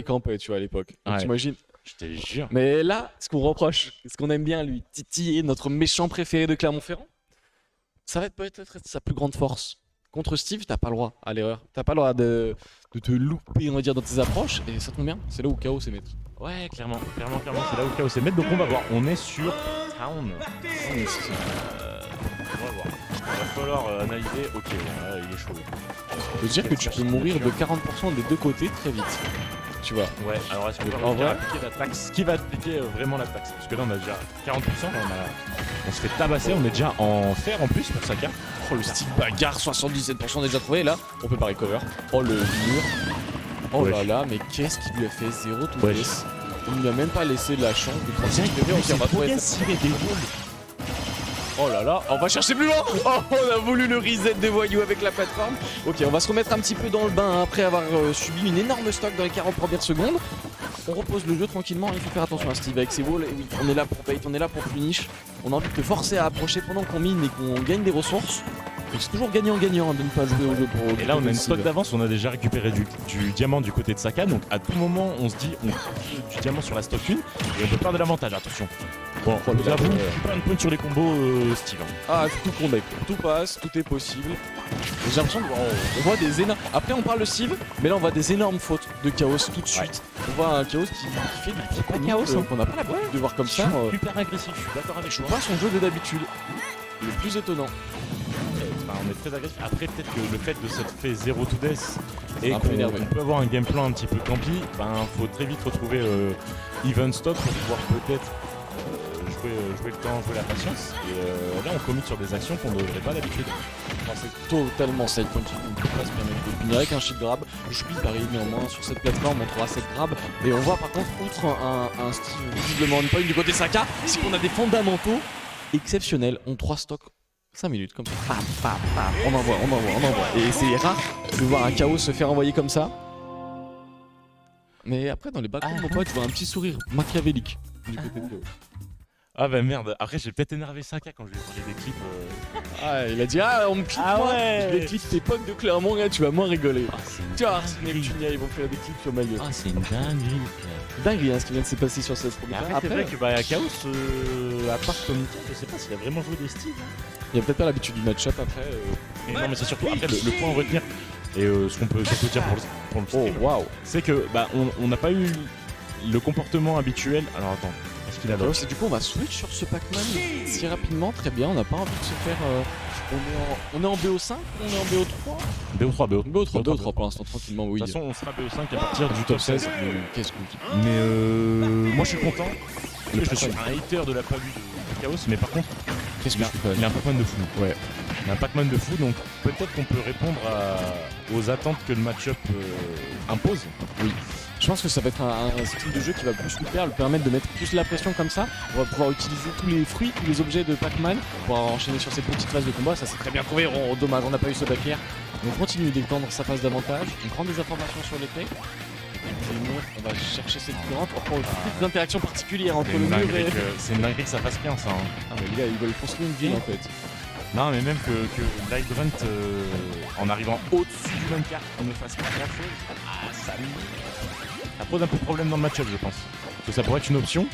campait, tu vois, à l'époque. Donc t'imagines. Je te jure. Mais là, ce qu'on reproche, ce qu'on aime bien lui titiller, notre méchant préféré de Clermont-Ferrand, ça va être peut-être sa plus grande force. Contre Steve, t'as pas le droit à l'erreur. T'as pas le droit de te louper, on va dire, dans tes approches. Et ça tombe bien, c'est là où Chaos est maître. Ouais, clairement, c'est là où Chaos est maître. Donc on va voir. On est sur Town. On va voir. Il va falloir analyser. Ok, là, il est chaud. Je veux dire que tu peux mourir de 40% des deux côtés très vite. Tu vois. Ouais, alors est-ce qu'on en va vrai appliquer la taxe? Qui va appliquer vraiment la taxe? Parce que là on a déjà 40%, on se fait tabasser, on est déjà en fer en plus pour Saka. Oh le Steve bagarre, 77% déjà trouvé, là on peut pas recover. Oh le mur. Oh là là, mais qu'est-ce qu'il lui a fait? 0 tout face. Il lui a même pas laissé la chance de prendre on va trouver. Oh là là, on va chercher plus loin. Oh, on a voulu le reset des voyous avec la plateforme. Ok, on va se remettre un petit peu dans le bain hein, après avoir subi une énorme stock dans les 40 premières secondes. On repose le jeu tranquillement, il faut faire attention à Steve avec ses walls. Oui, on est là pour bait, on est là pour finish. On a envie de te forcer à approcher pendant qu'on mine et qu'on gagne des ressources. Donc c'est toujours gagnant-gagnant de ne pas jouer au jeu pour... Et là on a une stock d'avance, on a déjà récupéré du diamant du côté de Saka. Donc à tout moment on se dit on prend du diamant sur la stock 1 et on peut perdre l'avantage, attention. Bon, nous avons plein de points sur les combos Steve. Ah, tout connect, tout passe, tout est possible. J'ai l'impression qu'on voit des énormes... Après on parle de Steve, mais là on voit des énormes fautes de Chaos tout de suite. On voit un Chaos qui fait des petits pas Chaos qu'on n'a pas l'habitude de voir comme ça. Super agressif, je suis d'accord avec toi. Pas son jeu de d'habitude, le plus étonnant. On est très agressif. Après peut-être que le fait de s'être fait 0 to death et qu'on peut avoir un game plan un petit peu campy, faut très vite retrouver even stock pour pouvoir peut-être jouer le temps, jouer la patience. Et là on commit sur des actions qu'on ne devrait pas d'habitude. C'est totalement safe comme ça, on peut pas se permettre de punir avec un shield grab. Je puis pareil néanmoins sur cette plateforme on trouvera cette grab. Et on voit par contre outre un Steve visiblement on point du côté Saka, c'est qu'on a des fondamentaux exceptionnels. On 3 stocks 5 minutes comme ça. On envoie. Et c'est rare de voir un Chaos se faire envoyer comme ça. Mais après dans les backgrounds mon pote tu vois un petit sourire machiavélique du côté de Chaos. Ah bah merde, après j'ai peut-être énervé Saka quand je lui ai parlé des clips. Ah il a dit on me clip moi les clips tes potes de Clermont là tu vas moins rigoler. Tu vois Neptunia ils vont faire des clips sur Maillot. Ah c'est une dinguerie. Dinguerie ce qui vient de se passer sur cette première. Après c'est vrai que Chaos à part Comité, je sais pas s'il a vraiment joué des styles. Il a peut-être pas l'habitude du match-up après. Non mais c'est surtout après le point à retenir et ce qu'on peut surtout dire pour le stream, c'est que on n'a pas eu le comportement habituel. Alors attends. Qu'il a du coup on va switch sur ce Pac-Man si rapidement, très bien, on n'a pas envie de se faire... on est en BO5 ou on est en BO3 BO3 pour l'instant, tranquillement, oui. De toute façon on sera BO5 à partir du top 16. Qu'est-ce qu'on dit? Mais moi je suis content. Je suis un hater de la palue de Chaos, mais par contre, il a un Pac-Man de fou. Ouais. Il a un Pac-Man de fou, donc peut-être qu'on peut répondre aux attentes que le match-up impose. Oui. Je pense que ça va être un style de jeu qui va plus lui permettre de mettre plus la pression comme ça. On va pouvoir utiliser tous les fruits, tous les objets de Pac-Man pour enchaîner sur ces petites phases de combat. Ça c'est très bien trouvé. Dommage, on n'a pas eu ce back-air. On continue d'étendre sa phase d'avantage. On prend des informations sur l'épée. On va chercher cette courante pour prendre des interactions particulières entre le mur et... C'est une dinguerie que ça fasse bien ça. Ah mais les gars, ils veulent construire une ville en fait. Non mais même que Lightgrunt en arrivant au-dessus du Minecart on ne fasse pas grand chose. Ça pose un peu de problème dans le match-up je pense. Parce que ça pourrait être une option.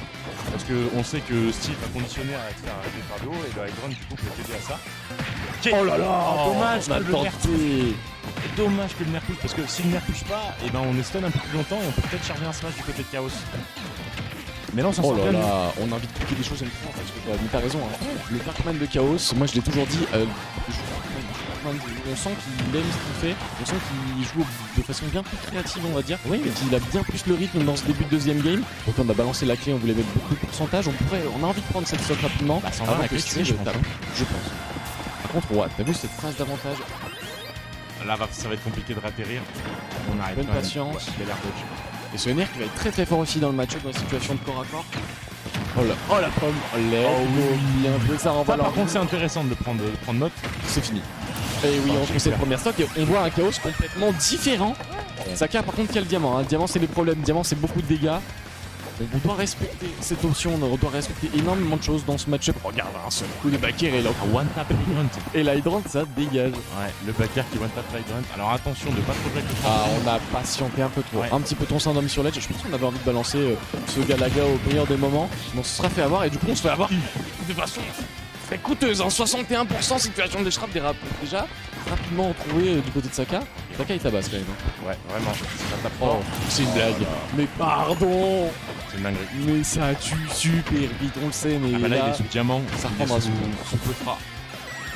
Parce qu'on sait que Steve va conditionner à se faire arrêter par le haut et le Lightgrunt du coup peut t'aider à ça. Oh là là, dommage on a tenté. Dommage que le nerf touche parce que si le nerf touche pas, et on est stun un peu plus longtemps et on peut peut-être charger un smash du côté de Chaos. Mais là on s'en sort bien. On a envie de piquer des choses à une fois parce que mais t'as raison. Le Pac-Man de Chaos, moi je l'ai toujours dit, on sent qu'il aime ce qu'il fait, on sent qu'il joue de façon bien plus créative on va dire, et qu'il a bien plus le rythme dans ce début de deuxième game. Donc on a balancé la clé, on voulait mettre beaucoup de pourcentage, on a envie de prendre cette stock rapidement. Ça va avec Steve, je pense. Par contre, t'as vu cette phase d'avantage? Là ça va être compliqué de ratterrir. On arrive. Bonne patience. Il a l'air dodge. Et ce nerf qui va être très très fort aussi dans le match-up dans la situation de corps à corps. Oh la pomme, oui, un peu ça renvoie. Par contre c'est intéressant de prendre note. C'est fini. Et oui, on trouve cette première stock et on voit un Chaos complètement différent. Saka par contre qui a le diamant. Le diamant c'est les problèmes, le diamant c'est beaucoup de dégâts. Donc on doit respecter cette option, on doit respecter énormément de choses dans ce match-up. Regarde, un seul coup de backer et là, One tap Hydrant. et l'hydrant, ça dégage. Ouais, le backer qui one tap Hydrant. Alors attention de pas trop break le Ah, trampoline. on a patienté un peu trop, Ouais. un petit peu trop syndrome sur l'edge. Je pense qu'on avait envie de balancer ce Galaga au meilleur des moments. Mais on se sera fait avoir et du coup on se fait avoir de façon très coûteuse. En 61% situation de shrap déjà rapidement retrouvé du côté de Saka. Saka il tabasse quand même. Hein. Ouais, vraiment. Ça tape Oh, fort. c'est une blague. Mais pardon. C'est une dinguerie. Mais ça tue super vite, on le sait. Mais Ah bah là, il là, est sous diamant. ça Il est reprendra sous peu de fra.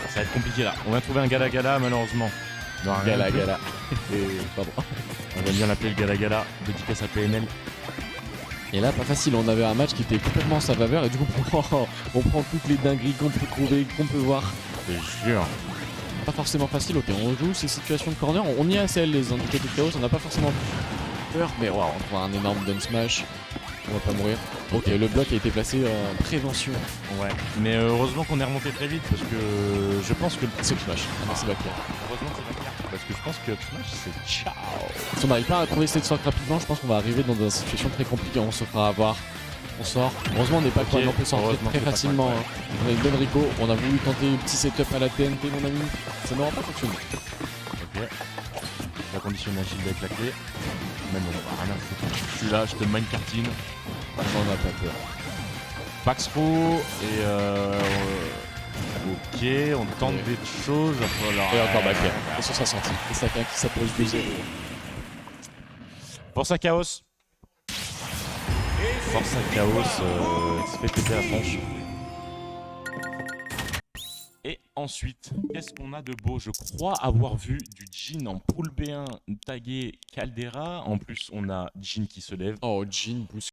Ça va être compliqué là. On va trouver un Gala malheureusement. Non, rien de plus. Gala. Et pardon. On va bien l'appeler le Gala. Dédicace à PNL. Et là, pas facile, on avait un match qui était complètement en sa faveur et du coup on prend toutes les dingueries qu'on peut trouver, qu'on peut voir. Je te jure. Pas forcément facile, ok, on joue ces situations de corner, on y est assez à l'aise, hein, du côté de Chaos, on n'a pas forcément peur, mais waouh, on trouve un énorme down smash, on va pas mourir. Ok, le bloc a été placé en prévention, Ouais. Mais heureusement qu'on est remonté très vite parce que je pense que. c'est le smash, merci Backer. Heureusement que c'est pas clair. Parce que je pense que Smash c'est ciao. Si on n'arrive pas à trouver cette sorte rapidement, je pense qu'on va arriver dans une situation très compliquée, on se fera avoir. On sort. Heureusement, on n'est pas Ok, non plus sorti heureusement très que c'est pas facilement. quoi, Hein. On a une bonne Rico. On a voulu tenter un petit setup à la TNT, mon ami. Ça n'aura pas fonctionné. Ok. Je vais conditionner un shield avec la clé. Mais bon, rien à foutre. Je suis là, je te minecartine. On n'a pas peur. Paxro et ok, on tente des choses. Et encore Backer. Attention, ça sorti. Et Saka qui s'appose 2-0. Force à Chaos. Force à Chaos qui se fait péter la tronche. Et ensuite, qu'est-ce qu'on a de beau? Je crois avoir vu du Jhin en pool B1 tagué Caldera. En plus, on a Jhin qui se lève. Oh, Jhin,